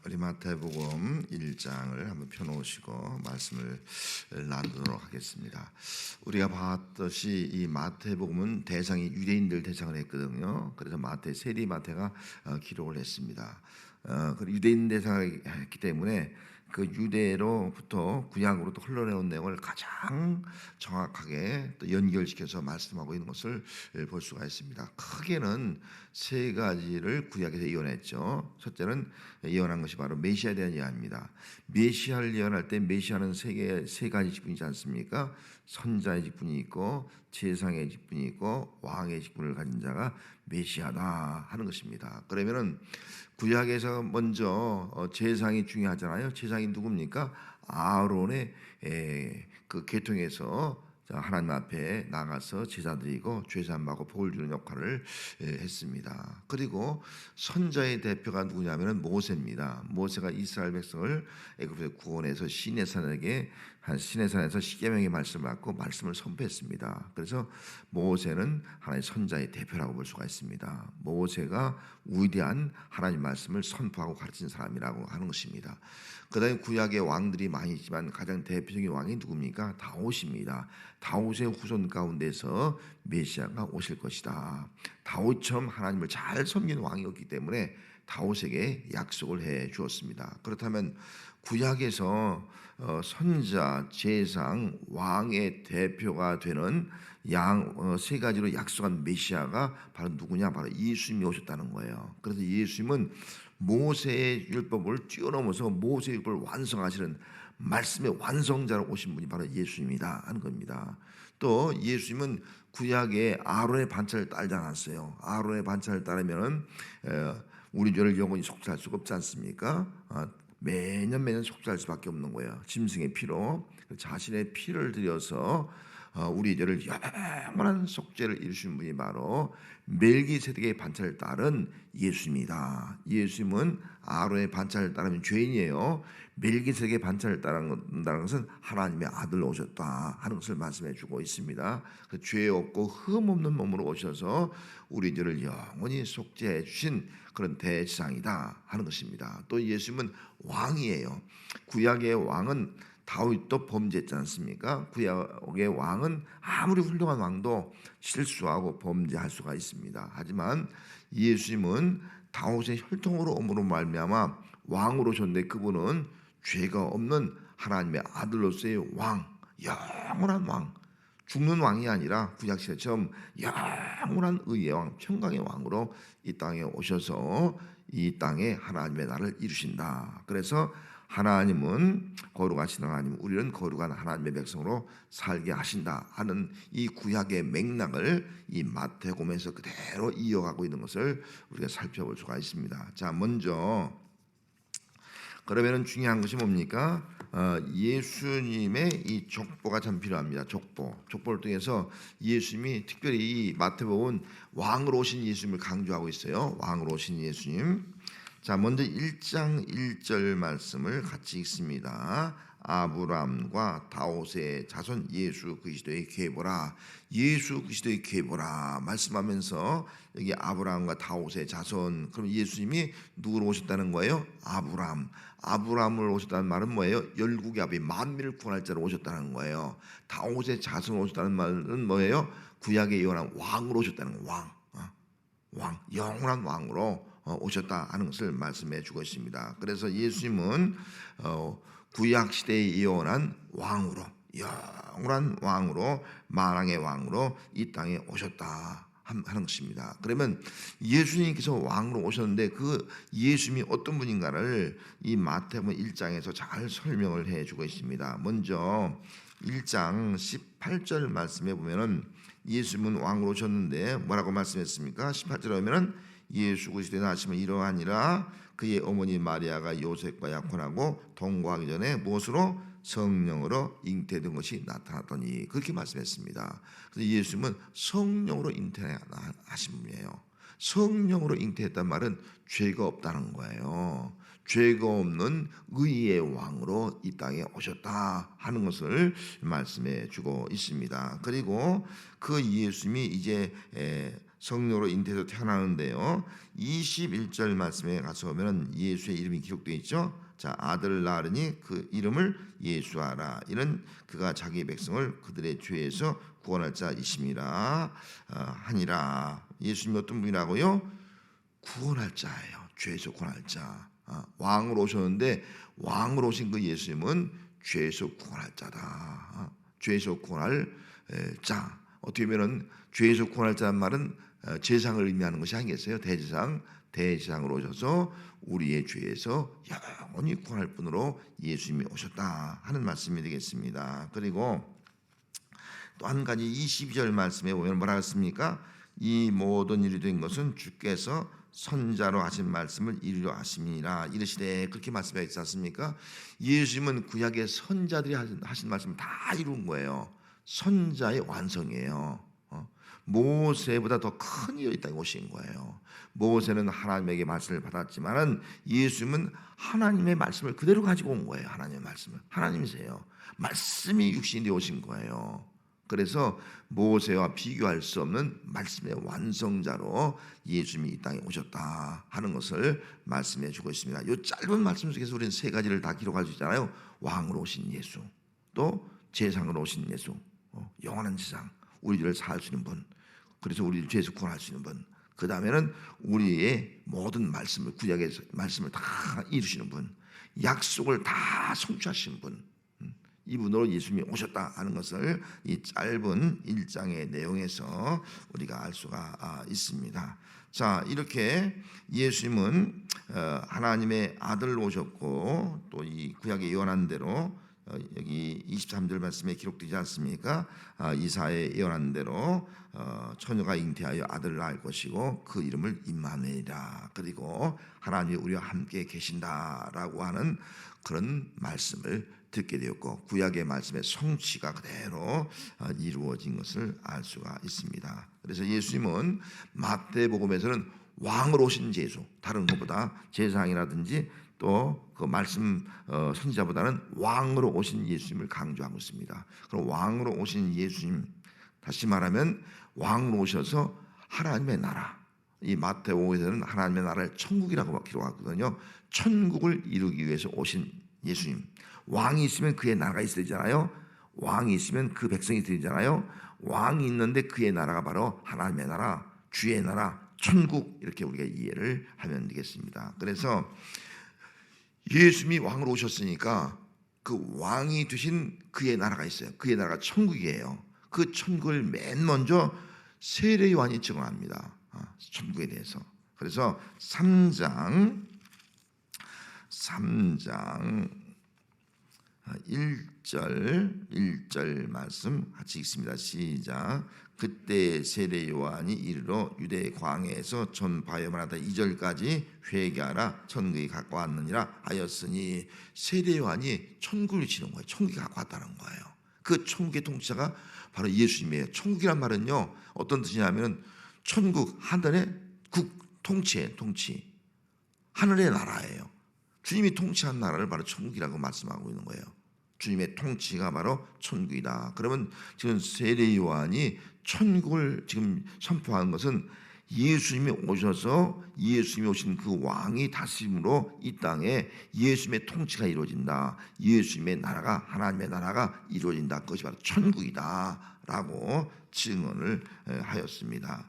우리 마태복음 1장을 한번 펴놓으시고 말씀을 나누도록 하겠습니다. 우리가 봤듯이 이 마태복음은 대상이 유대인들 대상을 했거든요. 그래서 세리 마태가 기록을 했습니다. 유대인 대상을 했기 때문에 그 유대로부터 구약으로 흘러내온 내용을 가장 정확하게 또 연결시켜서 말씀하고 있는 것을 볼 수가 있습니다. 크게는 세 가지를 구약에서 예언했죠. 첫째는 예언한 것이 바로 메시아에 대한 예언입니다. 메시아를 예언할 때 메시아는 세 가지 직분이지 않습니까? 선자의 직분이 있고 제상의 직분이 있고 왕의 직분을 가진 자가 메시아다 하는 것입니다. 그러면은 구약에서 먼저 제상이 중요하잖아요. 제상이 누굽니까? 아론의 그 계통에서 하나님 앞에 나가서 제사 드리고 죄사함 받고 복을 주는 역할을 했습니다. 그리고 선자의 대표가 누구냐면 모세입니다. 모세가 이스라엘 백성을 애굽에서 구원해서 시내산에서 십계명의 말씀을 받고 말씀을 선포했습니다. 그래서 모세는 하나님의 선자의 대표라고 볼 수가 있습니다. 모세가 위대한 하나님 말씀을 선포하고 가르친 사람이라고 하는 것입니다. 그다음에 구약의 왕들이 많이 있지만 가장 대표적인 왕이 누굽니까? 다윗입니다. 다윗의 후손 가운데서 메시아가 오실 것이다. 다윗처럼 하나님을 잘 섬기는 왕이었기 때문에 다윗에게 약속을 해 주었습니다. 그렇다면 구약에서 선자, 제상, 왕의 대표가 되는 세 가지로 약속한 메시아가 바로 누구냐? 바로 예수님이 오셨다는 거예요. 그래서 예수님은 모세의 율법을 뛰어넘어서 모세의 율법을 완성하시는 말씀의 완성자로 오신 분이 바로 예수님이다 하는 겁니다. 또 예수님은 구약의 아론의 반차를 따르지 않았어요. 아론의 반차를 따르면 우리 죄를 영원히 속죄할 수가 없지 않습니까? 매년 속죄할 수밖에 없는 거예요. 짐승의 피로 자신의 피를 들여서 우리 죄를 영원한 속죄를 이루신 분이 바로 멜기세덱의 반차를 따른 예수입니다. 예수님은 아론의 반차를 따르면 죄인이에요. 멜기세덱의 반차를 따른다는 것은 하나님의 아들로 오셨다 하는 것을 말씀해 주고 있습니다. 죄 없고 흠 없는 몸으로 오셔서 우리 죄를 영원히 속죄해 주신 그런 대지상이다 하는 것입니다. 또 예수님은 왕이에요. 구약의 왕은 다윗도 범죄했지 않습니까? 구약의 왕은 아무리 훌륭한 왕도 실수하고 범죄할 수가 있습니다. 하지만 예수님은 다윗의 혈통으로 om으로 말미암아 왕으로 오셨는데 그분은 죄가 없는 하나님의 아들로서의 왕, 영원한 왕, 죽는 왕이 아니라 구약시대처럼 영원한 의의 왕, 평강의 왕으로 이 땅에 오셔서 이 땅에 하나님의 나라를 이루신다. 그래서 하나님은 거룩하신 하나님, 우리는 거룩한 하나님의 백성으로 살게 하신다 하는 이 구약의 맥락을 이 마태복음에서 그대로 이어가고 있는 것을 우리가 살펴볼 수가 있습니다. 자, 먼저 그러면은 중요한 것이 뭡니까? 예수님의 이 족보가 참 필요합니다. 족보를 통해서 예수님이 특별히 이 마태복음은 왕으로 오신 예수님을 강조하고 있어요. 왕으로 오신 예수님. 자, 먼저 1장 1절 말씀을 같이 읽습니다. 아브람과 다윗의 자손 예수 그리스도의 계보라. 예수 그리스도의 계보라 말씀하면서 여기 아브람과 다윗의 자손, 그럼 예수님이 누구로 오셨다는 거예요? 아브람을 오셨다는 말은 뭐예요? 열국의 아비, 만민을 구원할 자로 오셨다는 거예요. 다윗의 자손으로 오셨다는 말은 뭐예요? 구약에 예언한 왕으로 오셨다는 거예요. 왕, 영원한 왕으로 오셨다 하는 것을 말씀해 주고 있습니다. 그래서 예수님은 구약 시대에 예언한 왕으로, 영원한 왕으로, 만왕의 왕으로 이 땅에 오셨다 하는 것입니다. 그러면 예수님께서 왕으로 오셨는데 그 예수님이 어떤 분인가를 이 마태복음 1장에서 잘 설명을 해주고 있습니다. 먼저 1장 18절 말씀해 보면은 예수님은 왕으로 오셨는데 뭐라고 말씀했습니까? 18절에 보면은 예수 그리스도의 나심은 이러하니라. 그의 어머니 마리아가 요셉과 약혼하고 동거하기 전에 무엇으로? 성령으로 잉태된 것이 나타났더니, 그렇게 말씀했습니다. 그래서 예수님은 성령으로 잉태하신 분이에요. 성령으로 잉태했단 말은 죄가 없다는 거예요. 죄가 없는 의의 왕으로 이 땅에 오셨다 하는 것을 말씀해 주고 있습니다. 그리고 그 예수님이 이제 성령으로 잉태해서 태어나는데요. 21절 말씀에 가서 보면 예수의 이름이 기록되어 있죠. 자, 아들 낳으니 그 이름을 예수하라. 이는 그가 자기 백성을 그들의 죄에서 구원할 자이심이라 하니라. 예수님이 어떤 분이라고요? 구원할 자예요. 죄에서 구원할 자. 왕으로 오셨는데 왕으로 오신 그 예수님은 죄에서 구원할 자다. 죄에서 구원할 자. 어떻게 보면은 죄에서 구원할 자란 말은 제사장을 의미하는 것이 아니겠어요? 대제사장으로 오셔서 우리의 죄에서 영원히 구원할 분으로 예수님이 오셨다 하는 말씀이 되겠습니다. 그리고 또 한 가지 22절 말씀에 보면 뭐라 했습니까? 이 모든 일이 된 것은 주께서 선자로 하신 말씀을 이루려 하심이라 이르시되, 그렇게 말씀하셨지 않습니까? 예수님은 구약의 선자들이 하신 말씀을 다 이룬 거예요. 선자의 완성이에요. 모세보다 더 큰 일이 있다고 오신 거예요. 모세는 하나님에게 말씀을 받았지만은 예수님은 하나님의 말씀을 그대로 가지고 온 거예요. 하나님의 말씀을. 하나님이세요. 말씀이 육신이 되어 오신 거예요. 그래서 모세와 비교할 수 없는 말씀의 완성자로 예수님이 이 땅에 오셨다 하는 것을 말씀해 주고 있습니다. 이 짧은 말씀 속에서 우리는 세 가지를 다 기록할 수 있잖아요. 왕으로 오신 예수, 또 제사장으로 오신 예수, 영원한 제사장, 우리들을 살 수 있는 분, 그래서 우리를 죄에서 구원할 수 있는 분, 그 다음에는 우리의 모든 말씀을, 구약의 말씀을 다 이루시는 분, 약속을 다 성취하시는 분, 이분으로 예수님이 오셨다 하는 것을 이 짧은 1장의 내용에서 우리가 알 수가 있습니다. 자, 이렇게 예수님은 하나님의 아들로 오셨고, 또 이 구약에 예언한 대로 여기 23절 말씀에 기록되지 않습니까? 이사야에 예언한 대로 처녀가 잉태하여 아들을 낳을 것이고 그 이름을 임마누엘이라. 그리고 하나님이 우리와 함께 계신다라고 하는 그런 말씀을 듣게 되었고, 구약의 말씀의 성취가 그대로 이루어진 것을 알 수가 있습니다. 그래서 예수님은 마태복음에서는 왕으로 오신 예수, 다른 것보다 제사장이라든지 또 그 말씀 선지자보다는 왕으로 오신 예수님을 강조하고 있습니다. 그럼 왕으로 오신 예수님, 다시 말하면 왕으로 오셔서 하나님의 나라, 이 마태복음에서는 하나님의 나라를 천국이라고 기록하거든요. 천국을 이루기 위해서 오신 예수님. 왕이 있으면 그의 나라가 있어야 되잖아요. 왕이 있으면 그 백성이 있어야 되잖아요. 왕이 있는데 그의 나라가 바로 하나님의 나라, 주의 나라, 천국, 이렇게 우리가 이해를 하면 되겠습니다. 그래서 예수님이 왕으로 오셨으니까 그 왕이 되신 그의 나라가 있어요. 그의 나라가 천국이에요. 그 천국을 맨 먼저 세례 요한이 증언합니다. 천국에 대해서. 그래서 3장 1절 말씀 같이 읽습니다. 시작. 그때 세례 요한이 이르러 유대 광야에서 전파에만 하다 2절까지 회개하라 천국이 가까웠느니라 하였으니, 세례 요한이 천국을 치는 거예요. 천국이 가까웠다는 거예요. 그 천국의 통치자가 바로 예수님이에요. 천국이란 말은요, 어떤 뜻이냐면 천국, 하늘의 통치예요. 통치, 하늘의 나라예요. 주님이 통치한 나라를 바로 천국이라고 말씀하고 있는 거예요. 주님의 통치가 바로 천국이다. 그러면 지금 세례 요한이 천국을 지금 선포한 것은 예수님이 오셔서 예수님이 오신 그 왕이 다스림으로 이 땅에 예수님의 통치가 이루어진다. 예수님의 나라가, 하나님의 나라가 이루어진다. 그것이 바로 천국이다라고 증언을 하였습니다.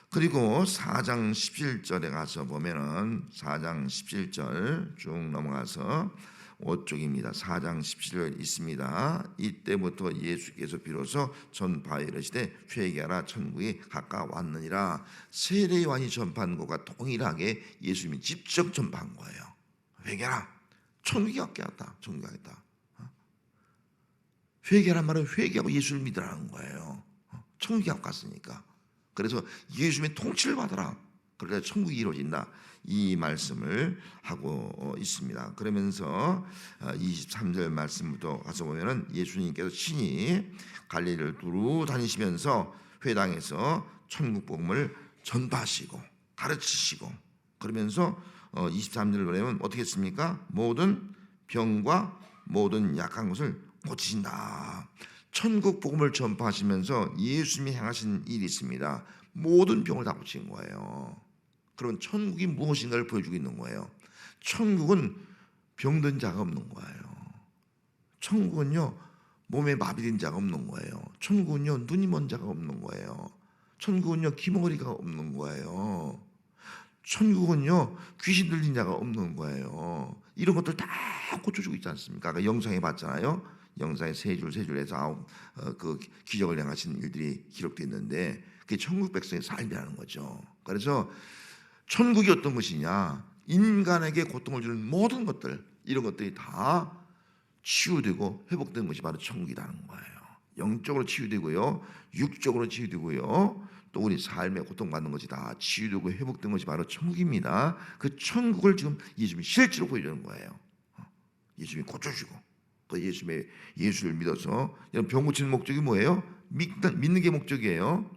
그리고 4장 17절에 가서 보면은 4장 17절 쭉 넘어가서 5쪽입니다. 4장 17절 있습니다. 이때부터 예수께서 비로소 전파에 이르시되 회개하라 천국이 가까웠느니라. 세례 요한이 전파한 것과 동일하게 예수님이 직접 전파한 거예요. 회개하라, 천국이 가까웠다. 천국이 가까웠다. 회개하란 말은 회개하고 예수를 믿으라는 거예요. 천국이 가까웠으니까. 그래서 예수님의 통치를 받아라. 그래야 천국이 이루어진다. 이 말씀을 하고 있습니다. 그러면서 23절 말씀부터 가서 보면은 예수님께서 친히 갈릴리를 두루 다니시면서 회당에서 천국 복음을 전파하시고 가르치시고, 그러면서 23절을 보면 어떻게 했습니까? 모든 병과 모든 약한 것을 고치신다. 천국 복음을 전파하시면서 예수님이 행하신 일이 있습니다. 모든 병을 다 고친 거예요. 그러면 천국이 무엇인가를 보여주고 있는 거예요. 천국은 병든 자가 없는 거예요. 천국은요, 몸에 마비된 자가 없는 거예요. 천국은요, 눈이 먼 자가 없는 거예요. 천국은요, 기머리가 없는 거예요. 천국은요, 귀신 들린 자가 없는 거예요. 이런 것들 다 고쳐주고 있지 않습니까? 아까 영상에 봤잖아요. 영상에 세 줄 해서 아홉 그 기적을 행하신 일들이 기록되어 있는데 그게 천국 백성의 삶이라는 거죠. 그래서 천국이 어떤 것이냐? 인간에게 고통을 주는 모든 것들, 이런 것들이 다 치유되고 회복되는 것이 바로 천국이라는 거예요. 영적으로 치유되고요, 육적으로 치유되고요, 또 우리 삶에 고통받는 것이 다 치유되고 회복된 것이 바로 천국입니다. 그 천국을 지금 예수님이 실제로 보여주는 거예요. 예수님이 고쳐주고 또 예수를 믿어서 병 고치는 목적이 뭐예요? 믿는 게 목적이에요.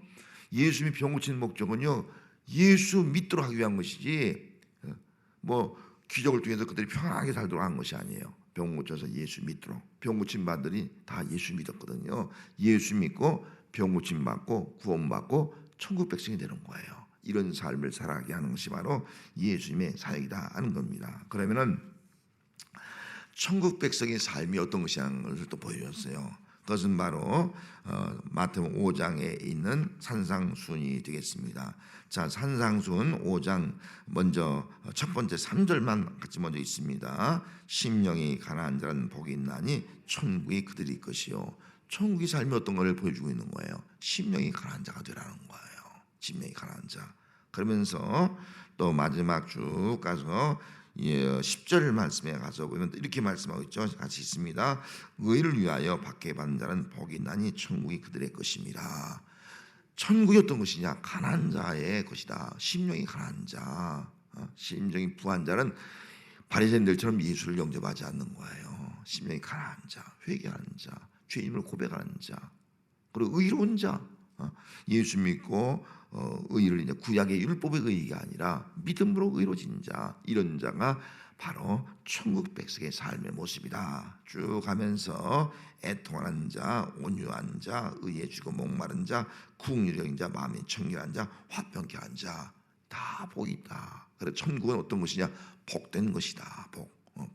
예수님이 병 고치는 목적은요, 예수 믿도록 하기 위한 것이지 뭐 기적을 통해서 그들이 평안하게 살도록 한 것이 아니에요. 병 고쳐서 예수 믿도록. 병 고침 받들이 다 예수 믿었거든요. 예수 믿고 병 고침 받고 구원받고 천국 백성이 되는 거예요. 이런 삶을 살아가게 하는 것이 바로 예수님의 사역이다 하는 겁니다. 그러면은 천국 백성의 삶이 어떤 것이냐는 것을 또 보여줬어요. 그것은 바로 마태복음 5장에 있는 산상순이 되겠습니다. 자, 산상순 5장 먼저 첫 번째 3절만 같이 먼저 있습니다. 심령이 가난한 자는 복이 있나니 천국이 그들이 것이요. 천국의 삶이 어떤 것을 보여주고 있는 거예요. 심령이 가난한 자가 되라는 거예요. 심령이 가난한 자. 그러면서 또 마지막 쭉 가서 10절 말씀에 가서 보면 이렇게 말씀하고 있죠. 같이 있습니다. 의를 위하여 받게 받는 자는 복이 있나니 천국이 그들의 것입니다. 천국이 어떤 것이냐? 가난한 자의 것이다. 심령이 가난한 자, 심령이 부한 자는 바리새인들처럼 예수를 영접하지 않는 거예요. 심령이 가난한 자, 회개하는 자, 죄인을 고백하는 자, 그리고 의로운 자, 예수 믿고 의를 이제 구약의 율법의 의가 아니라 믿음으로 의로진 자, 이런 자가 바로 천국 백성의 삶의 모습이다. 쭉 가면서 애통하는 자, 온유한 자, 의에 주고 목마른 자, 국률적인 자, 마음이 청결한 자, 화평케 한 자, 다 복이 있다. 그래서 천국은 어떤 것이냐? 복된 것이다.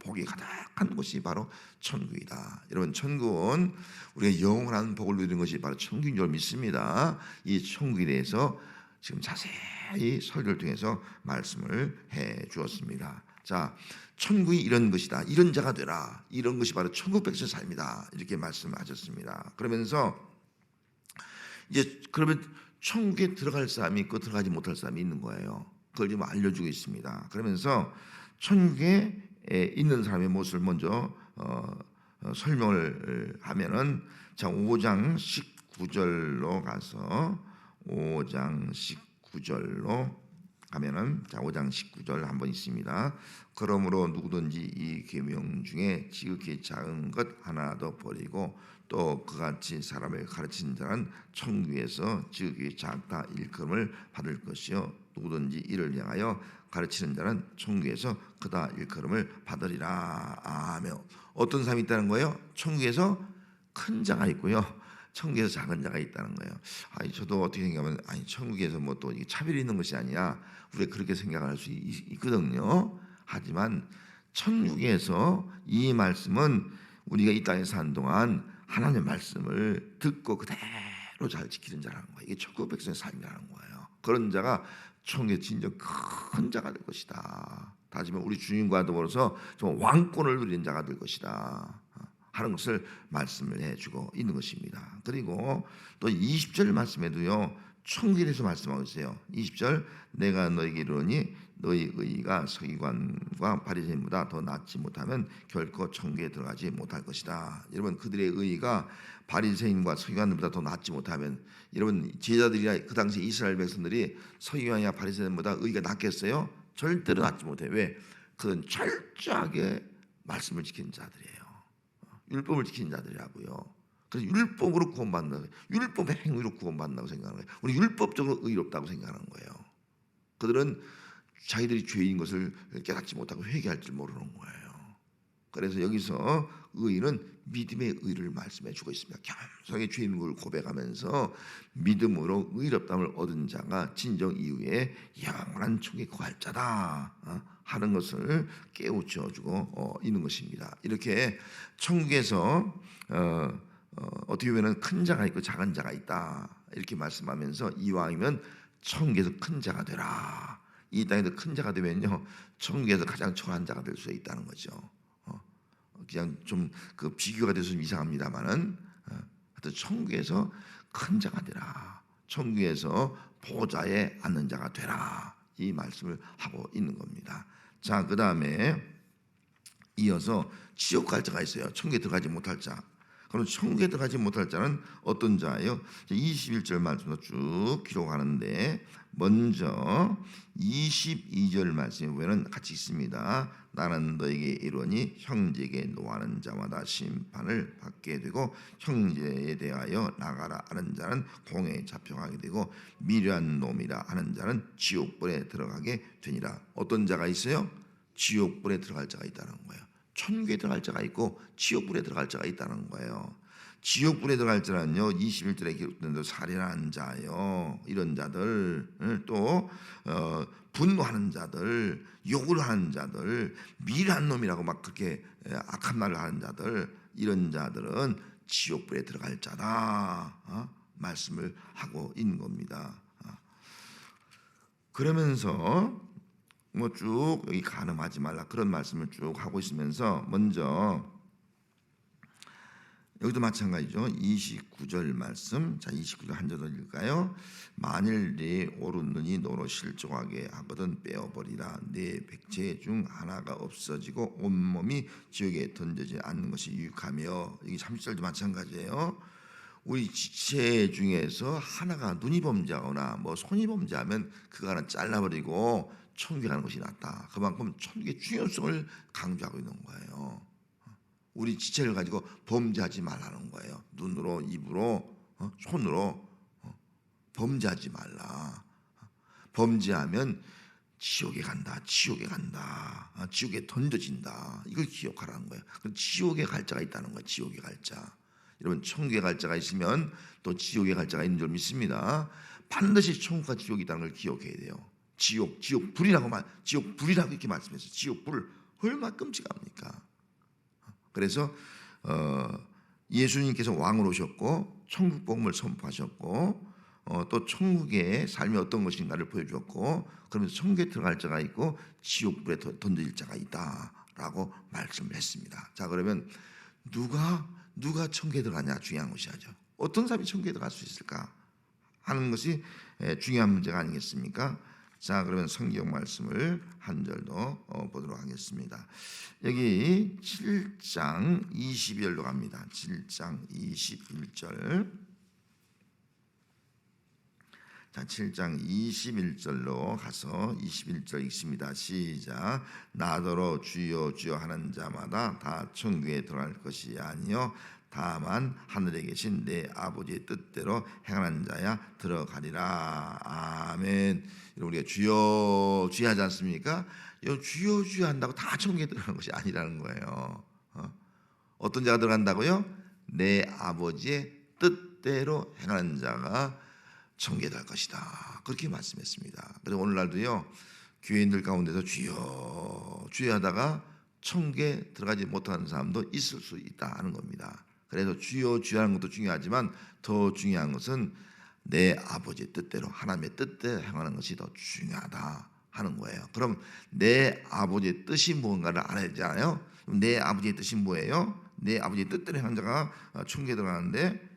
복이 가득한 것이 바로 천국이다. 여러분, 천국은 우리가 영원한 복을 누리는 것이 바로 천국인 줄 믿습니다. 이 천국에 대해서 지금 자세히 설교를 통해서 말씀을 해 주었습니다. 자, 천국이 이런 것이다. 이런 자가 되라. 이런 것이 바로 천국 백성의 삶이다. 이렇게 말씀하셨습니다. 그러면서 이제 그러면 천국에 들어갈 사람이 있고 들어가지 못할 사람이 있는 거예요. 그걸 지금 알려주고 있습니다. 그러면서 천국에 있는 사람의 모습을 먼저 설명을 하면은, 자, 5장 19절로 가서 5장 19절로 가면은, 자, 5장 19절 한번 있습니다. 그러므로 누구든지 이 계명 중에 지극히 작은 것 하나도 버리고 또 그같이 사람을 가르치는 자는 천국에서 지극히 작다 일컬음을 받을 것이요, 누구든지 이를 향하여 가르치는 자는 천국에서 크다 일컬음을 받으리라. 아멘. 어떤 사람이 있다는 거예요? 천국에서 큰 자가 있고요, 천국에서 작은 자가 있다는 거예요. 아니, 저도 어떻게 생각하면, 아니, 천국에서 뭐 또 차별이 있는 것이 아니야, 우리가 그렇게 생각할 수 있거든요. 하지만 천국에서 이 말씀은 우리가 이 땅에 사는 동안 하나님의 말씀을 듣고 그대로 잘 지키는 자라는 거예요. 이게 천국 백성의 삶이라는 거예요. 그런 자가 천국의 진정 큰 자가 될 것이다. 다시금 우리 주님과 더불어서 좀 왕권을 누리는 자가 될 것이다 하는 것을 말씀을 해주고 있는 것입니다. 그리고 또 20절 말씀에도요, 천국에 대해서 말씀하고 있어요. 20절, 내가 너에게 이르노니 너희 의가 서기관과 바리새인보다 더 낫지 못하면 결코 천국에 들어가지 못할 것이다. 여러분, 그들의 의가 바리새인과 서기관보다 더 낫지 못하면, 여러분, 제자들이나 그 당시 이스라엘 백성들이 서기관이나 바리새인보다 의가 낫겠어요? 절대로 낫지 못해요. 왜? 그건 철저하게 말씀을 지키는 자들이에요. 율법을 지키는 자들이라고요. 그래서 율법으로 구원받는다, 율법의 행위로 구원받는다고 생각하는 거예요. 우리 율법적으로 의롭다고 생각하는 거예요. 그들은 자기들이 죄인 것을 깨닫지 못하고 회개할 줄 모르는 거예요. 그래서 여기서 의는 믿음의 의를 말씀해 주고 있습니다. 겸손하게 죄 있는 걸 고백하면서 믿음으로 의롭다함을 얻은 자가 진정 이후에 영원한 천국에 거할 자다 하는 것을 깨우쳐 주고 있는 것입니다. 이렇게 천국에서 어떻게 보면 큰 자가 있고 작은 자가 있다 이렇게 말씀하면서 이왕이면 천국에서 큰 자가 되라. 이 땅에서 큰 자가 되면요 천국에서 가장 초라한 자가 될 수 있다는 거죠. 그냥 좀 그 비교가 돼서 좀 이상합니다만은 하여튼 천국에서 큰 자가 되라. 천국에서 보좌에 앉는 자가 되라. 이 말씀을 하고 있는 겁니다. 자, 그 다음에 이어서 지옥 갈 자가 있어요. 천국에 들어가지 못할 자. 그럼 천국에 들어가지 못할 자는 어떤 자예요? 21절 말씀으로 쭉 기록하는데 먼저 22절 말씀에 보면 같이 있습니다. 나는 너에게 이르노니 형제에게 노하는 자마다 심판을 받게 되고 형제에 대하여 나가라 하는 자는 공회에 잡혀가게 되고 미련한 놈이라 하는 자는 지옥불에 들어가게 되니라. 어떤 자가 있어요? 지옥불에 들어갈 자가 있다는 거예요. 천국에 들어갈 자가 있고 지옥불에 들어갈 자가 있다는 거예요. 지옥불에 들어갈 자는요 21절에 기록된 대로 살인하는 자요 이런 자들 또 분노하는 자들 욕을 하는 자들 미련한 놈이라고 막 그렇게 악한 말을 하는 자들 이런 자들은 지옥불에 들어갈 자다 말씀을 하고 있는 겁니다. 그러면서 뭐 쭉 여기 간음하지 말라 그런 말씀을 쭉 하고 있으면서 먼저 여기도 마찬가지죠. 29절 말씀. 자, 29절 한 절 더 읽을까요? 만일 네 오른 눈이 너로 실족하게 하거든 빼어버리라. 네 백체 중 하나가 없어지고 온몸이 지옥에 던져지지 않는 것이 유익하며 이게 30절도 마찬가지예요. 우리 지체 중에서 하나가 눈이 범죄하거나 뭐 손이 범죄하면 그거 하나 잘라버리고 천국에 가는 것이 낫다. 그만큼 천국의 중요성을 강조하고 있는 거예요. 우리 지체를 가지고 범죄하지 말라는 거예요. 눈으로, 입으로, 손으로 범죄하지 말라. 범죄하면 지옥에 간다. 지옥에 간다. 지옥에 던져진다. 이걸 기억하라는 거예요. 지옥에 갈 자가 있다는 거예요. 지옥에 갈 자. 여러분 천국에 갈 자가 있으면 또 지옥에 갈 자가 있는 줄 믿습니다. 반드시 천국과 지옥이 있다는 걸 기억해야 돼요. 지옥 불이라고 이렇게 말씀했어요. 지옥 불 얼마나 끔찍합니까? 그래서 예수님께서 왕으로 오셨고 천국 복음을 선포하셨고 또 천국의 삶이 어떤 것인가를 보여주었고 그러면서 천국에 들어갈 자가 있고 지옥 불에 던질 자가 있다라고 말씀을 했습니다. 자, 그러면 누가 천국에 들어가냐 중요한 것이죠. 어떤 사람이 천국에 들어갈 수 있을까 하는 것이 중요한 문제가 아니겠습니까? 자, 그러면 성경 말씀을 한 절 더 보도록 하겠습니다. 여기 7장 22절로 갑니다. 7장 21절. 자, 7장 21절로 가서 21절 읽습니다. 시작. 나더러 주여 주여 하는 자마다 다 천국에 들어갈 것이 아니요 다만 하늘에 계신 내 아버지의 뜻대로 행하는 자야 들어가리라. 아멘. 우리가 주여 주여 하지 않습니까? 주여 주여 한다고 다 천국에 들어가는 것이 아니라는 거예요. 어떤 자가 들어간다고요? 내 아버지의 뜻대로 행하는 자가 천국에 갈 것이다. 그렇게 말씀했습니다. 그래서 오늘날도요 교인들 가운데서 주여 주여 하다가 천국에 들어가지 못하는 사람도 있을 수 있다 하는 겁니다. 그래서 주여 주여 하는 것도 중요하지만 더 중요한 것은 내 아버지의 뜻대로 하나님의 뜻대로 행하는 것이 더 중요하다 하는 거예요. 그럼 내 아버지의 뜻이 무언가를 알아야 되잖아요. 내 아버지의 뜻이 뭐예요? 내 아버지의 뜻대로 행하는 자가 천국에 들어가는데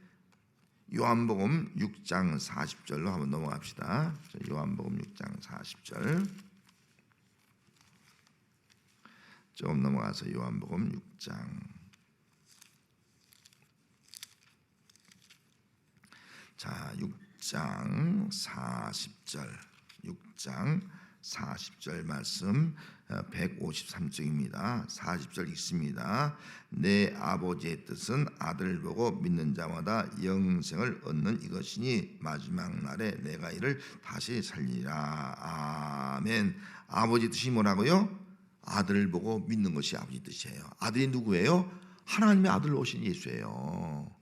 요한복음 6장 40절로 한번 넘어갑시다. 요한복음 6장 40절 조금 넘어가서 요한복음 6장 자 6장 40절 말씀 153쪽입니다. 40절 읽습니다. 내 아버지의 뜻은 아들을 보고 믿는 자마다 영생을 얻는 이것이니 마지막 날에 내가 이를 다시 살리라. 아멘. 아버지 뜻이 뭐라고요? 아들을 보고 믿는 것이 아버지 뜻이에요. 아들이 누구예요? 하나님의 아들로 오신 예수예요.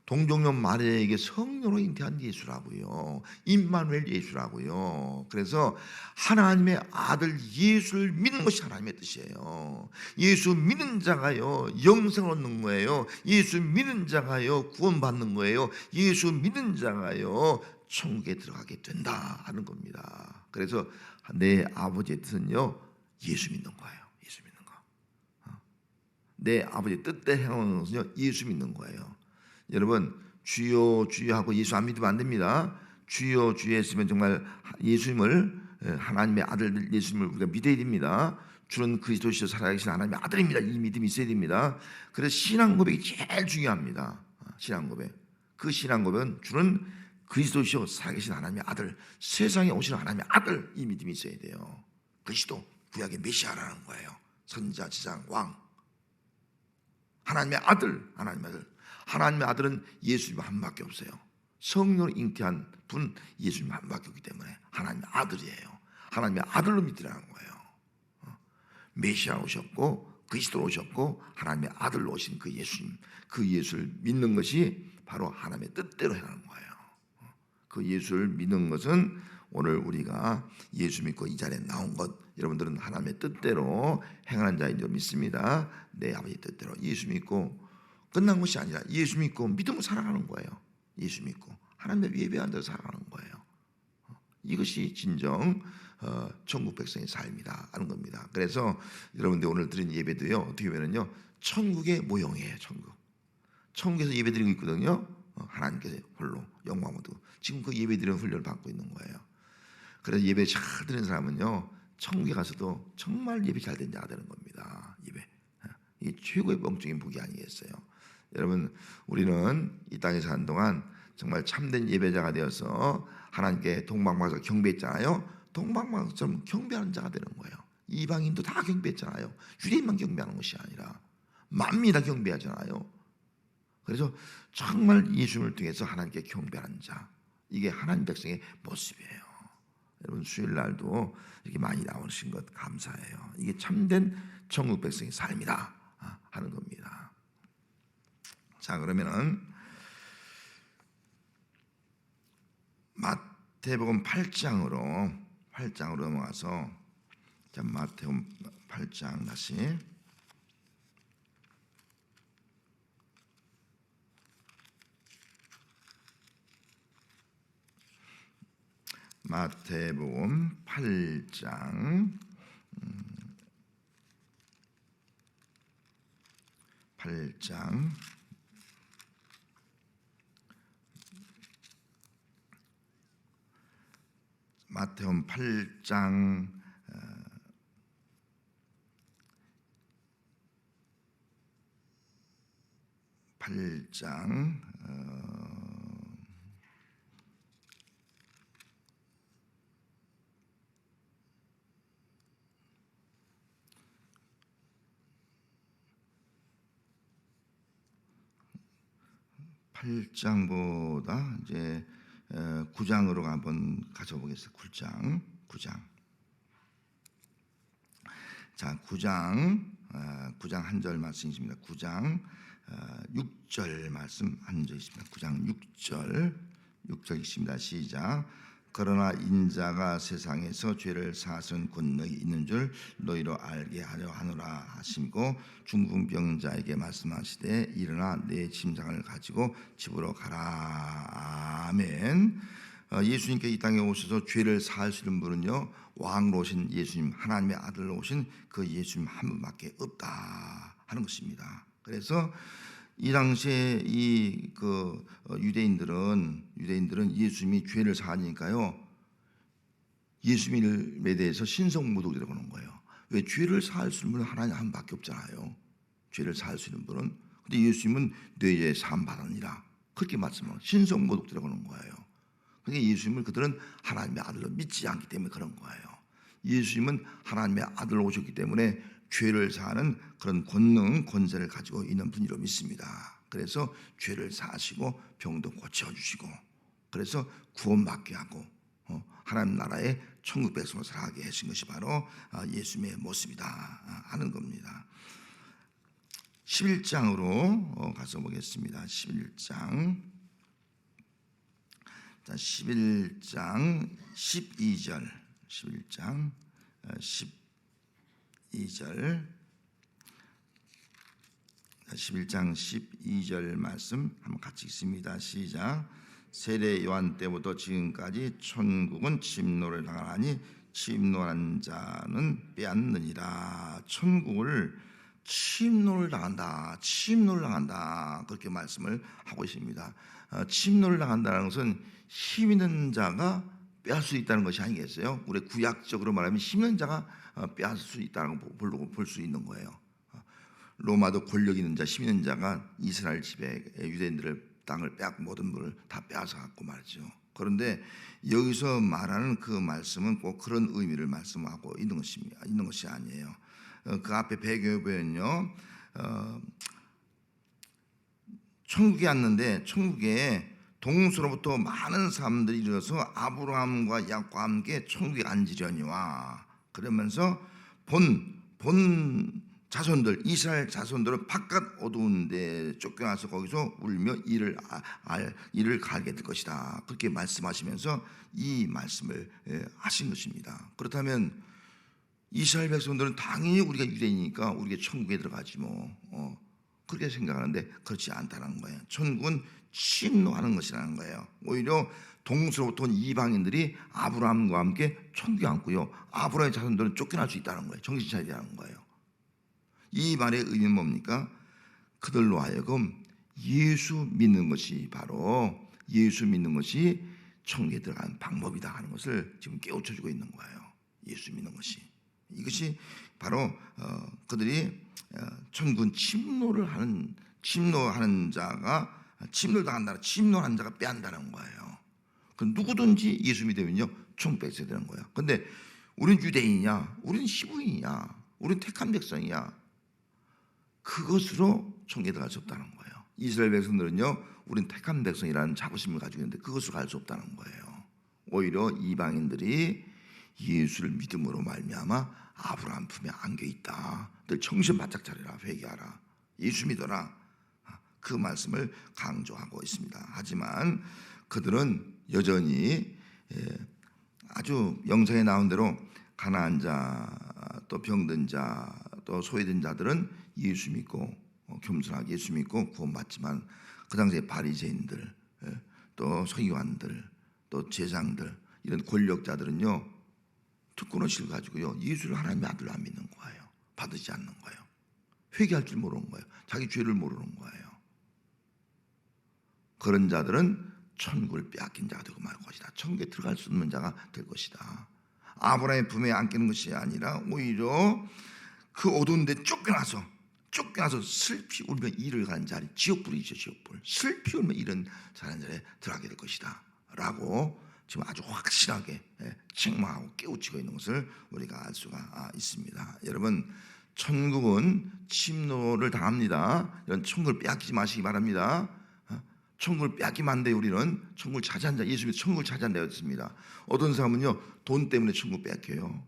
동정녀 마리아에게 성령으로 잉태한 예수라고요. 임마누엘 예수라고요. 그래서 하나님의 아들 예수를 믿는 것이 하나님의 뜻이에요. 예수 믿는 자가요 영생을 얻는 거예요. 예수 믿는 자가요 구원받는 거예요. 예수 믿는 자가요 천국에 들어가게 된다 하는 겁니다. 그래서 내 아버지의 뜻은요 예수 믿는 거예요. 예수 믿는 거. 내 아버지의 뜻대로 행하는 것은요 예수 믿는 거예요. 여러분 주여 주여 하고 예수 안 믿으면 안 됩니다. 주여 주여 했으면 정말 예수님을 하나님의 아들 예수님을 우리가 믿어야 됩니다. 주는 그리스도시요 살아계신 하나님의 아들입니다. 이 믿음이 있어야 됩니다. 그래서 신앙 고백이 제일 중요합니다. 신앙 고백. 그 신앙 고백은 주는 그리스도시요 살아계신 하나님의 아들, 세상에 오시는 하나님의 아들, 이 믿음이 있어야 돼요. 그리스도 구약의 메시아라는 거예요. 선자, 지상, 왕. 하나님의 아들, 하나님의 아들. 하나님의 아들은 예수님 한 밖에 없어요. 성령으로 잉태한 분 예수님 한 밖에 없기 때문에 하나님의 아들이에요. 하나님의 아들로 믿으라는 거예요. 메시아 오셨고 그리스도 오셨고 하나님의 아들로 오신 그 예수님, 그 예수를 믿는 것이 바로 하나님의 뜻대로 행하는 거예요. 그 예수를 믿는 것은 오늘 우리가 예수 믿고 이 자리에 나온 것, 여러분들은 하나님의 뜻대로 행하는 자인 줄 믿습니다. 내 아버지 뜻대로 예수 믿고 끝난 것이 아니라 예수 믿고 믿음으로 살아가는 거예요. 예수 믿고 하나님의 예배한 대로 살아가는 거예요. 이것이 진정 천국 백성의 삶이다 하는 겁니다. 그래서 여러분들 오늘 드린 예배도요 어떻게 보면요 천국의 모형이에요. 천국에서 예배 드리고 있거든요. 하나님께서 홀로 영광 모두 지금 그 예배 드리는 훈련을 받고 있는 거예요. 그래서 예배 잘 드리는 사람은요 천국에 가서도 정말 예배 잘 된 자가 되는 겁니다. 예배 이게 최고의 영적인 복이 아니겠어요. 여러분 우리는 이 땅에 사는 동안 정말 참된 예배자가 되어서 하나님께 동방방에서 경배했잖아요. 동방방처럼 경배하는 자가 되는 거예요. 이방인도 다 경배했잖아요. 유대인만 경배하는 것이 아니라 만민이 다 경배하잖아요. 그래서 정말 예수님을 통해서 하나님께 경배하는 자, 이게 하나님 백성의 모습이에요. 여러분 수요일 날도 이렇게 많이 나오신 것 감사해요. 이게 참된 천국 백성의 삶이다 하는 겁니다. 자, 그러면은 마태복음 8장으로 넘어가서 자, 마태복음 8장 다시 마태복음 8장 8장 마태복음 8장 8장보다 이제 9장으로 한번 가져보겠습니다. 9장. 자, 9장 한 절 말씀이십니다. 9장 6절 말씀 한 절 있습니다. 9장 6절 있습니다. 시작. 그러나 인자가 세상에서 죄를 사하시는 권능이 있는 줄 너희로 알게 하려 하노라 하시고 중풍병자에게 말씀하시되 일어나 내 침상을 가지고 집으로 가라. 아멘. 예수님께 이 땅에 오셔서 죄를 사하시는 분은요 왕으로 오신 예수님, 하나님의 아들로 오신 그 예수님 한 분밖에 없다 하는 것입니다. 그래서 이 당시에 유대인들은 예수님이 죄를 사하니까요 예수님에 대해서 신성모독이라고 하는 거예요. 왜? 죄를 사할 수 있는 분은 하나님 한 분밖에 없잖아요. 죄를 사할 수 있는 분은. 근데 예수님은 내 죄 사함 받으니라 그렇게 말씀하고 신성모독이라고 하는 거예요. 그러니까 예수님을 그들은 하나님의 아들로 믿지 않기 때문에 그런 거예요. 예수님은 하나님의 아들로 오셨기 때문에 죄를 사하는 그런 권능, 권세를 가지고 있는 분이로 믿습니다. 그래서 죄를 사하시고 병도 고쳐주시고 그래서 구원받게 하고 하나님 나라의 천국 백성으로 살아가게 하신 것이 바로 예수님의 모습이다 하는 겁니다. 11장으로 가서 보겠습니다. 11장 12절 11장 12절 11장 12절 말씀 한번 같이 읽습니다. 시작. 세례 요한 때부터 지금까지 천국은 침노를 당하니 침노한 자는 빼앗느니라. 천국을 침노를 당한다. 침노를 당한다. 그렇게 말씀을 하고 있습니다. 침노를 당한다는 것은 힘 있는 자가 빼앗을 수 있다는 것이 아니겠어요? 우리 구약적으로 말하면 힘 있는 자가 빼앗을 수 있다는 걸 볼 수 있는 거예요. 로마도 권력 있는 자, 힘 있는 자가 이스라엘 집에 유대인들을 땅을 빼앗고 모든 것을 다 빼앗아 갖고 말이죠. 그런데 여기서 말하는 그 말씀은 꼭 그런 의미를 말씀하고 있는 것이 아니에요. 그 앞에 배경에 보면요, 천국에 왔는데 천국에 동서로부터 많은 사람들이 이르러서 아브라함과 야곱과 함께 천국에 앉으려니와 그러면서 본 자손들 이스라엘 자손들은 바깥 어두운 데 쫓겨나서 거기서 울며 이를 갈게 될 것이다. 그렇게 말씀하시면서 이 말씀을 하신 것입니다. 그렇다면 이스라엘 백성들은 당연히 우리가 유대인이니까 우리가 천국에 들어가지 뭐 그렇게 생각하는데 그렇지 않다는 거예요. 천국은 침노하는 것이라는 거예요. 오히려 동서로부터 온 이방인들이 아브라함과 함께 천국에 앉고요, 아브라함의 자손들은 쫓겨날 수 있다는 거예요. 정신 차리라는 거예요. 이 말의 의미는 뭡니까? 그들로 하여금 예수 믿는 것이 바로 예수 믿는 것이 천국에 들어가는 방법이다 하는 것을 지금 깨우쳐주고 있는 거예요. 예수 믿는 것이, 이것이 바로 그들이 천국은 침노하는 자가 침노를 당한다, 침노하는 자가 빼앗는다는 거예요. 그 누구든지 예수 믿으면요 천국 백성이 되는 거예요. 근데 우리는 유대인이냐, 우리는 히브리인이냐, 우리는 택한 백성이야, 그것으로 천국에 들어갈 수 없다는 거예요. 이스라엘 백성들은요, 우리는 택한 백성이라는 자부심을 가지고 있는데 그것으로 갈 수 없다는 거예요. 오히려 이방인들이 예수를 믿음으로 말미암아 아브라함 품에 안겨 있다. 늘 정신 바짝 차려라, 회개하라, 예수 믿어라, 그 말씀을 강조하고 있습니다. 하지만 그들은 여전히 아주 영상에 나온 대로 가난한 자, 또 병든 자, 또 소외된 자들은 예수 믿고 겸손하게 예수 믿고 구원받지만 그 당시에 바리새인들, 또 서기관들, 또 제장들, 이런 권력자들은요 특권의식을 가지고요 예수를 하나님의 아들로 안 믿는 거예요. 받으지 않는 거예요. 회개할 줄 모르는 거예요. 자기 죄를 모르는 거예요. 그런 자들은 천국을 빼앗긴 자가 되고 말 것이다. 천국에 들어갈 수 없는 자가 될 것이다. 아브라함의 품에 안기는 것이 아니라 오히려 그 어두운 데 쫓겨나서 슬피 울며 이를 가는 자리, 지옥불이죠. 지옥불. 슬피 울며 이런 자는 자리에 들어가게 될 것이다 라고 지금 아주 확실하게 책망하고 깨우치고 있는 것을 우리가 알 수가 있습니다. 여러분, 천국은 침노를 당합니다. 이런 천국을 빼앗기지 마시기 바랍니다. 천국을 빼앗기면 안 돼요. 우리는 천국을 차지한다. 예수님이 천국을 차지한다 했습니다. 어떤 사람은요 돈 때문에 천국 뺏겨요.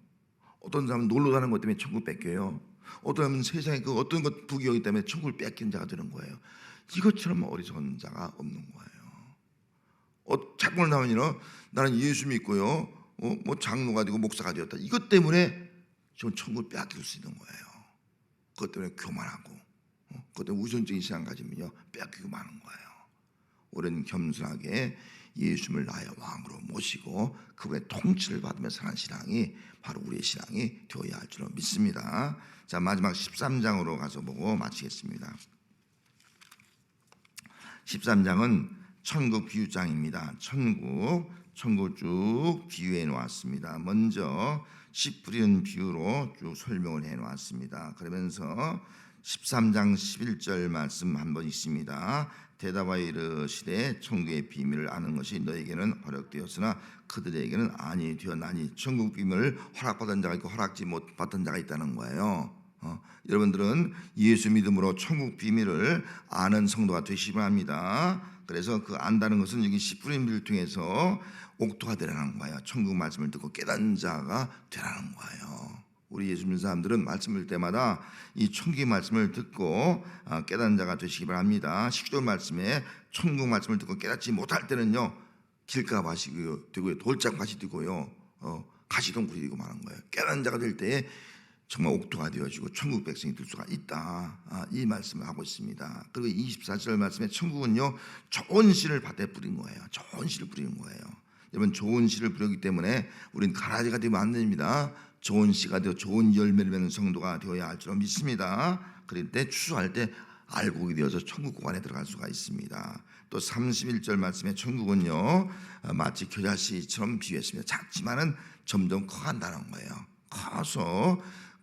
어떤 사람은 놀러 가는 것 때문에 천국 뺏겨요. 어떤 사람은 세상에 그 어떤 것 부귀영이 때문에 천국을 뺏기는 자가 되는 거예요. 이것처럼 어리석은 자가 없는 거예요. 자꾸 나오니까 나는 예수 믿고요, 뭐 장로가 되고 목사가 되었다, 이것 때문에 지금 천국을 빼앗길 수 있는 거예요. 그것 때문에 교만하고 그것 때문에 우선적인 신앙 가지면요 빼앗기고 마는 거예요. 우리는 겸손하게 예수님을 나의 왕으로 모시고 그분의 통치를 받으며 사는 신앙이 바로 우리의 신앙이 되어야 할 줄로 믿습니다. 자, 마지막 13장으로 가서 보고 마치겠습니다. 13장은 천국 비유장입니다. 천국 쭉 비유해 놓았습니다. 먼저 씨 뿌리는 비유로 쭉 설명을 해 놓았습니다. 그러면서 13장 11절 말씀 한번 있습니다. 대답하여 이르시되 천국의 비밀을 아는 것이 너에게는 허락되었으나 그들에게는 아니 되었나니. 천국 비밀을 허락받은 자가 있고 허락지 못 받은 자가 있다는 거예요. 여러분들은 예수 믿음으로 천국 비밀을 아는 성도가 되시기 바랍니다. 그래서 그 안다는 것은 여기 씨 뿌린 비를 통해서 옥토가 되라는 거예요. 천국 말씀을 듣고 깨닫는 자가 되라는 거예요. 우리 예수 믿는 사람들은 말씀을 때마다 이 천국의 말씀을 듣고 깨닫는 자가 되시기 바랍니다. 19절 말씀에 천국 말씀을 듣고 깨닫지 못할 때는요, 길가밭이 되고요, 돌짝밭이 되고요, 가시덤불이 되고 마는 거예요. 깨닫는 자가 될 때에 정말 옥토가 되어지고 천국 백성이 될 수가 있다. 이 말씀을 하고 있습니다. 그리고 24절 말씀에 천국은요, 좋은 씨를 밭에 뿌린 거예요. 좋은 씨를 뿌리는 거예요. 여러분, 좋은 씨를 뿌리기 때문에 우리는 가라지가 되면 안 됩니다. 좋은 씨가 되어 좋은 열매를 맺는 성도가 되어야 할 줄 믿습니다. 그럴 때 추수할 때 알곡이 되어서 천국 구간에 들어갈 수가 있습니다. 또 31절 말씀에 천국은요, 마치 겨자씨처럼 비유했습니다. 작지만은 점점 커간다는 거예요. 커서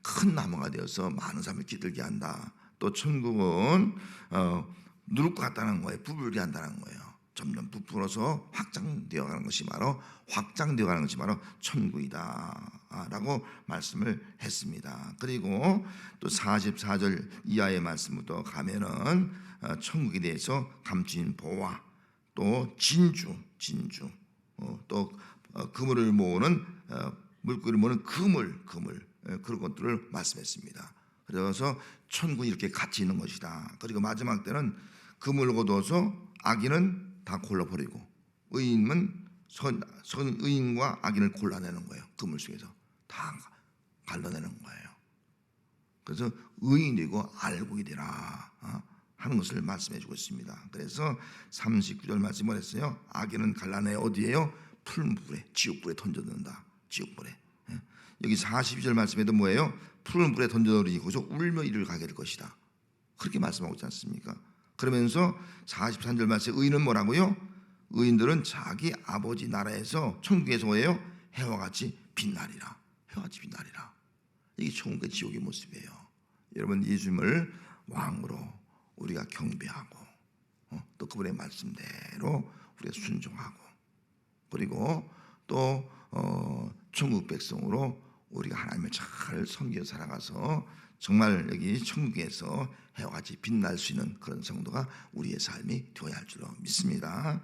큰 나무가 되어서 많은 사람을 기들게 한다. 또 천국은 누를 것 같다는 거예요. 부풀게 한다는 거예요. 점점 부풀어서 확장되어가는 것이 바로 천국이다라고 말씀을 했습니다. 그리고 또 44절 이하의 말씀부터 가면은 천국에 대해서 감추인 보화, 또 진주, 또 그물을 모으는 물고기를 모으는 그물 그런 것들을 말씀했습니다. 그래서 천국이 이렇게 같이 있는 것이다. 그리고 마지막 때는 그물을 거두어서 악인은 다 골라버리고 의인은 의인과 악인을 골라내는 거예요. 그물 속에서 다 갈라내는 거예요. 그래서 의인이 되고 알곡이 되라 하는 것을 말씀해주고 있습니다. 그래서 39절 말씀을 했어요. 악인은 갈라내 어디에요? 풀물에, 지옥불에 던져놓는다. 지옥불에. 여기 42절 말씀에도 뭐예요? 푸른 불에 던져놓으니 거기서 울며 이를 가게 될 것이다. 그렇게 말씀하고 있지 않습니까? 그러면서 43절 말씀에 의인은 뭐라고요? 의인들은 자기 아버지 나라에서 천국에서 뭐예요? 해와 같이 빛나리라. 해와 같이 빛나리라. 이게 천국의 지옥의 모습이에요. 여러분, 예수님을 왕으로 우리가 경배하고 또 그분의 말씀대로 우리가 순종하고 그리고 또 천국 백성으로 우리가 하나님을 잘 섬겨 살아가서 정말 여기 천국에서 해와 같이 빛날 수 있는 그런 성도가 우리의 삶이 되어야 할 줄로 믿습니다.